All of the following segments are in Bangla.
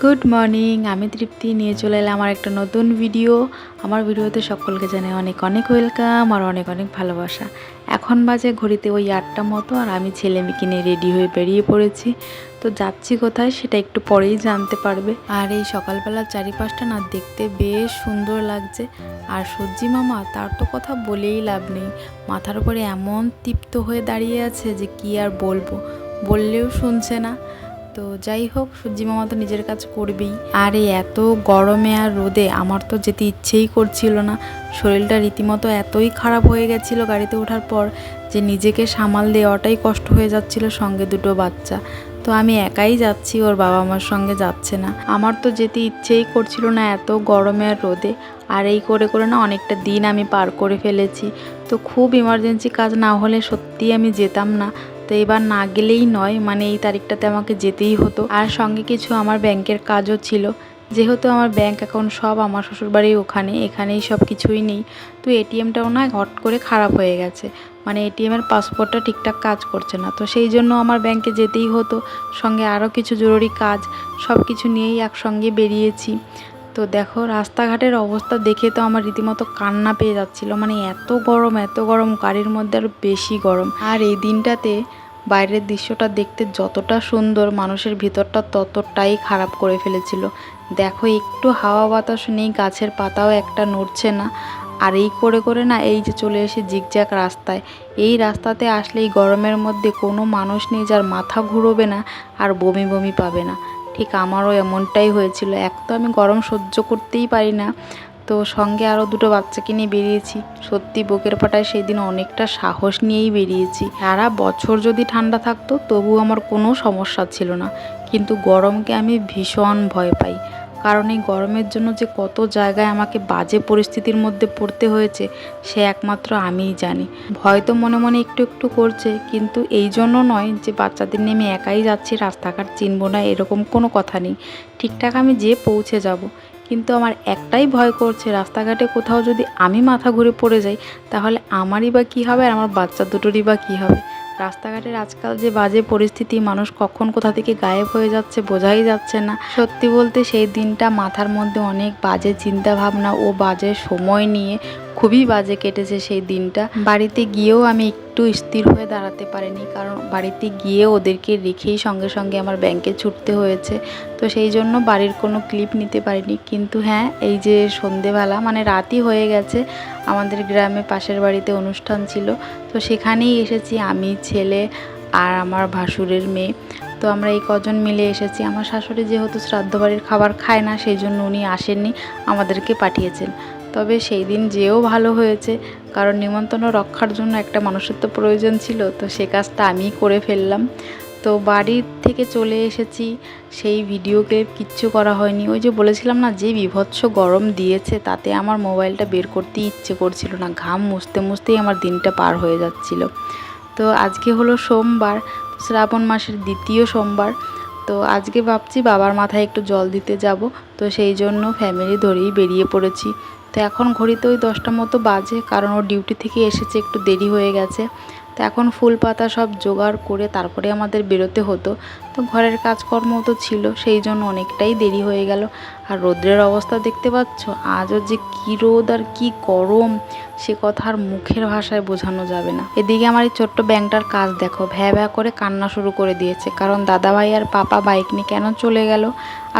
গুড মর্নিং, আমি তৃপ্তি নিয়ে চলে এলাম আমার একটা নতুন ভিডিও। আমার ভিডিওতে সকলকে জানাই অনেক অনেক ওয়েলকাম আর অনেক অনেক ভালোবাসা। এখন বাজে ঘড়িতে ওই 8টা মতো, আর আমি ছেলে মেয়েকে নিয়ে রেডি হয়ে বেরিয়ে পড়েছি। তো যাচ্ছি কোথায় সেটা একটু পরেই জানতে পারবে। আর এই সকালবেলার চারিপাশটা না দেখতে বেশ সুন্দর লাগছে। আর সূর্যি মামা তার তো কথা বলেই লাভ নেই, মাথার উপরে এমন তৃপ্ত হয়ে দাঁড়িয়ে আছে যে কি আর বলবো, বললেও শুনছে না। তো যাই হোক, সূর্যি মামা তো নিজের কাজ করবেই। আর এই এত গরমে আর রোদে আমার তো যেতে ইচ্ছেই করছিল না। শরীরটা রীতিমতো এতই খারাপ হয়ে গেছিল গাড়িতে ওঠার পর যে নিজেকে সামাল দেওয়াটাই কষ্ট হয়ে যাচ্ছিল, সঙ্গে দুটো বাচ্চা। তো আমি একাই যাচ্ছি, ওর বাবা আমার সঙ্গে যাচ্ছে না। আমার তো যেতে ইচ্ছেই করছিল না এত গরমে আর রোদে। আর এই করে করে না অনেকটা দিন আমি পার করে ফেলেছি। তো খুব ইমার্জেন্সি কাজ না হলে সত্যিই আমি যেতাম না। তো এবার না গেলেই নয়, মানে এই তারিখটাতে আমাকে যেতেই হতো। আর সঙ্গে কিছু আমার ব্যাংকের কাজও ছিল, যেহেতু আমার ব্যাংক অ্যাকাউন্ট সব আমার শ্বশুরবাড়ির এখানেই সব কিছুই নেই। তো এটিএমটাও না হট করে খারাপ হয়ে গেছে, মানে এটিএমের পাসপোর্টটা ঠিকঠাক কাজ করছে না। তো সেই জন্য আমার ব্যাংকে যেতেই হতো, সঙ্গে আরও কিছু জরুরি কাজ, সব কিছু নিয়েই একসঙ্গে বেরিয়েছি। তো দেখো রাস্তাঘাটের অবস্থা দেখে তো আমার রীতিমতো কান্না পেয়ে যাচ্ছিল, মানে এত গরম, গাড়ির মধ্যে আরও বেশি গরম। আর এই দিনটাতে বাইরের দৃশ্যটা দেখতে যতটা সুন্দর, মানুষের ভিতরটা ততটাই খারাপ করে ফেলেছিল। দেখো একটু হাওয়া বাতাস নেই, গাছের পাতাও একটা নড়ছে না। আর এই করে করে না এই যে চলে এসে জিগজ্যাগ রাস্তায়, এই রাস্তাতে আসলে এই গরমের মধ্যে কোনো মানুষ নেই যার মাথা ঘুরোবে না আর বমি বমি পাবে না। ঠিক আমারও এমনটাই হয়েছিল। এক তো আমি গরম সহ্য করতেই পারি না, তো সঙ্গে আরও দুটো বাচ্চাকে নিয়ে বেরিয়েছি। সত্যি বুকের পাটায় সেই দিন অনেকটা সাহস নিয়েই বেরিয়েছি। সারা বছর যদি ঠান্ডা থাকতো তবু আমার কোনো সমস্যা ছিল না, কিন্তু গরমকে আমি ভীষণ ভয় পাই। কারণ এই গরমের জন্য যে কত জায়গায় আমাকে বাজে পরিস্থিতির মধ্যে পড়তে হয়েছে সে একমাত্র আমিই জানি। ভয় তো মনে মনে একটু একটু করছে, কিন্তু এই জন্য নয় যে বাচ্চাদের নিয়ে আমি একাই যাচ্ছি, রাস্তাঘাট চিনবো না এরকম কোনো কথা নেই। ঠিকঠাক আমি যেয়ে পৌঁছে যাব। কিন্তু আমার একটাই ভয় করছে, রাস্তাঘাটে কোথাও যদি আমি মাথা ঘুরে পড়ে যাই তাহলে আমারই বা কী হবে, আর আমার বাচ্চা দুটোরই বা কী হবে। রাস্তাঘাটের আজকাল যে বাজে পরিস্থিতি, মানুষ কখন কোথা থেকে গায়েব হয়ে যাচ্ছে বোঝাই যাচ্ছে না। সত্যি বলতে সেই দিনটা মাথার মধ্যে অনেক বাজে চিন্তা ভাবনা ও বাজে সময় নিয়ে খুবই বাজে কেটেছে সেই দিনটা। বাড়িতে গিয়েও আমি একটু স্থির হয়ে দাঁড়াতে পারিনি, কারণ বাড়িতে গিয়ে ওদেরকে রেখেই সঙ্গে সঙ্গে আমার ব্যাংকে ছুটতে হয়েছে। তো সেই জন্য বাড়ির কোনো ক্লিপ নিতে পারিনি। কিন্তু হ্যাঁ, এই যে সন্ধেবেলা, মানে রাতই হয়ে গেছে, আমাদের গ্রামে পাশের বাড়িতে অনুষ্ঠান ছিল। তো সেখানেই এসেছি আমি, ছেলে আর আমার ভাসুরের মেয়ে। তো আমরা এই কজন মিলে এসেছি। আমার শাশুড়ি যেহেতু শ্রাদ্ধ বাড়ির খাবার খায় না, সেই জন্য উনি আসেননি, আমাদেরকে পাঠিয়েছেন। তবে সেই দিন যেও ভালো হয়েছে, কারণ নিমন্ত্রণ রক্ষার জন্য একটা মানুষের তো প্রয়োজন ছিল, তো সে কাজটা আমিই করে ফেললাম। তো বাড়ির থেকে চলে এসেছি, সেই ভিডিও ক্লিপ কিচ্ছু করা হয়নি। ওই যে বলেছিলাম না, যে বীভৎস গরম দিয়েছে তাতে আমার মোবাইলটা বের করতে ইচ্ছে করছিল না, ঘাম মুছতে মুছতেই আমার দিনটা পার হয়ে যাচ্ছিল। তো আজকে হলো সোমবার, শ্রাবণ মাসের দ্বিতীয় সোমবার। তো আজকে ভাবছি বাবার মাথায় একটু জল দিতে যাব, তো সেই জন্য ফ্যামিলি ধরেই বেরিয়ে পড়েছি। তো এখন ঘড়িতে ওই 10টা মতো বাজে, কারণ ও ডিউটি থেকে এসেছে একটু দেরি হয়ে গেছে। তো এখন ফুল পাতা সব জোগাড় করে তারপরে আমাদের বেরোতে হতো। তো ঘরের কাজকর্ম তো ছিল, সেই জন্য অনেকটাই দেরি হয়ে গেল। আর রোদ্রের অবস্থা দেখতে পাচ্ছ, আজও যে কী রোদ আর কী গরম, সে কথা আর মুখের ভাষায় বোঝানো যাবে না। এদিকে আমার এই ছোট্ট ব্যাংকটার কাজ দেখো, ভ্যা ভ্যা করে কান্না শুরু করে দিয়েছে, কারণ দাদাভাই আর পাপা বাইক নিয়ে কেন চলে গেল।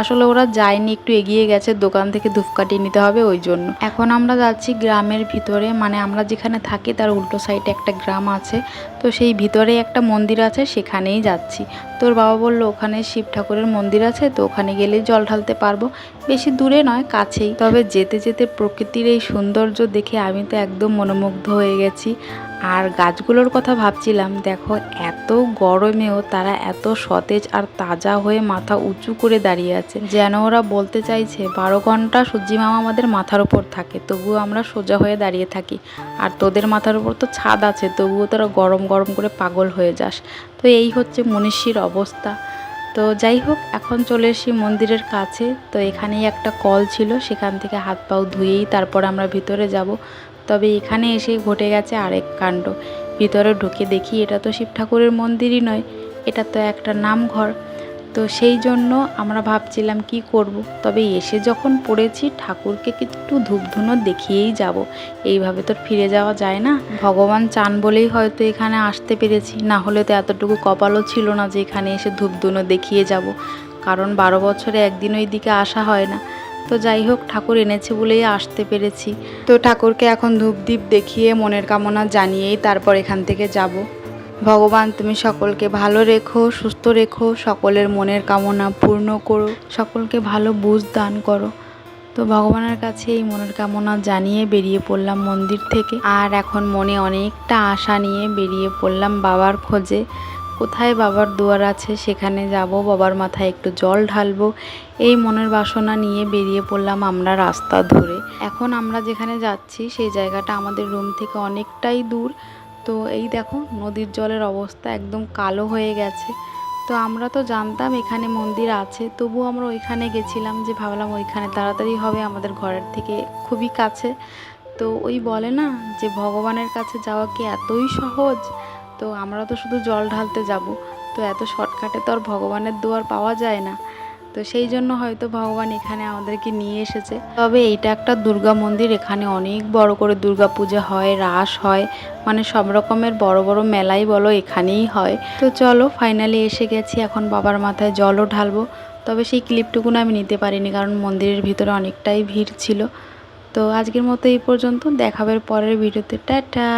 আসলে ওরা যায়নি, একটু এগিয়ে গেছে, দোকান থেকে ধূপকাঠি নিতে হবে ওই জন্য। এখন আমরা যাচ্ছি গ্রামের ভিতরে, মানে আমরা যেখানে থাকি তার উল্টো সাইডে একটা গ্রাম আছে। তো সেই ভিতরে একটা মন্দির আছে, সেখানেই যাচ্ছি। তোর বাবা বলল ওখানে শিব ঠাকুরের মন্দির আছে, তো ওখানে গেলেই জল ঢালতে পারবো। বেশি দূরে নয়, কাছেই। তবে যেতে যেতে প্রকৃতির এই সৌন্দর্য দেখে আমি তো একদম মনোমুগ্ধ হয়ে গেছি। আর গাছগুলোর কথা ভাবছিলাম, দেখো এত গরমেও তারা এত সতেজ আর তাজা হয়ে মাথা উঁচু করে দাঁড়িয়ে আছে, যেন ওরা বলতে চাইছে 12 ঘন্টা সূর্যি মামা আমাদের মাথার উপর থাকে, তবুও আমরা সোজা হয়ে দাঁড়িয়ে থাকি। আর তোদের মাথার উপর তো ছাদ আছে, তবুও তোরা গরম গরম করে পাগল হয়ে যাস। তো এই হচ্ছে মনীষীর অবস্থা। তো যাই হোক, এখন চলে এসেছি মন্দিরের কাছে। তো এখানেই একটা কল ছিল, সেখান থেকে হাত পাও ধুয়েই তারপর আমরা ভিতরে যাব। তবে এখানে এসে ঘটে গেছে আরেক কাণ্ড। ভিতরে ঢুকে দেখি এটা তো শিব ঠাকুরের মন্দিরই নয়, এটা তো একটা নামঘর। তো সেই জন্য আমরা ভাবছিলাম কি করব, তবে এসে যখন পড়েছি ঠাকুরকে একটু ধূপধুনো দেখিয়েই যাব, এইভাবে তো ফিরে যাওয়া যায় না। ভগবান চান বলেই হয়তো এখানে আসতে পেরেছি, না হলে তো এতটুকু কপালও ছিল না যে এখানে এসে ধূপধুনো দেখিয়ে যাব, কারণ 12 বছরে একদিন ওই দিকে আসা হয় না। তো যাই হোক, ঠাকুর এনেছে বলেই আসতে পেরেছি। তো ঠাকুরকে এখন ধূপদীপ দেখিয়ে মনের কামনা জানিয়েই তারপর এখান থেকে যাব। ভগবান তুমি সকলকে ভালো রেখো, সুস্থ রেখো, সকলের মনের কামনা পূর্ণ করো, সকলকে ভালো বুঝ দান করো। তো ভগবানের কাছে এই মনের কামনা জানিয়ে বেরিয়ে পড়লাম মন্দির থেকে। আর এখন মনে অনেকটা আশা নিয়ে বেরিয়ে পড়লাম বাবার খোঁজে। কোথায় বাবার দুয়ার আছে সেখানে যাব, বাবার মাথায় একটু জল ঢালবো, এই মনের বাসনা নিয়ে বেরিয়ে পড়লাম আমরা রাস্তা ধরে। এখন আমরা যেখানে যাচ্ছি সেই জায়গাটা আমাদের রুম থেকে অনেকটাই দূর। তো এই দেখো নদীর জলের অবস্থা একদম কালো হয়ে গেছে। তো আমরা তো জানতাম এখানে মন্দির আছে, তবু আমরা ওইখানে গেছিলাম, যে ভাবলাম ওইখানে তাড়াতাড়ি হবে, আমাদের ঘরের থেকে খুবই কাছে। তো ওই বলে না যে ভগবানের কাছে যাওয়া কি এতই সহজ, তো আমরা তো শুধু জল ঢালতে যাব, তো এত শর্টকাটে তো আর ভগবানের দুয়ার পাওয়া যায় না। তো সেই জন্য হয়তো ভগবান এখানে আমাদেরকে নিয়ে এসেছে। তবে এইটা একটা দুর্গা মন্দির, এখানে অনেক বড় করে দুর্গা পূজা হয়, রাস হয়, মানে সব রকমের বড় বড় মেলাই বলো এখানেই হয়। তো চলো ফাইনালি এসে গেছি, এখন বাবার মাথায় জলও ঢালবো। তবে সেই ক্লিপটুকুন আমি নিতে পারিনি, কারণ মন্দিরের ভিতরে অনেকটাই ভিড় ছিল। তো আজকের মতো এই পর্যন্ত, দেখাবার পরের ভিডিওতে। টাটা।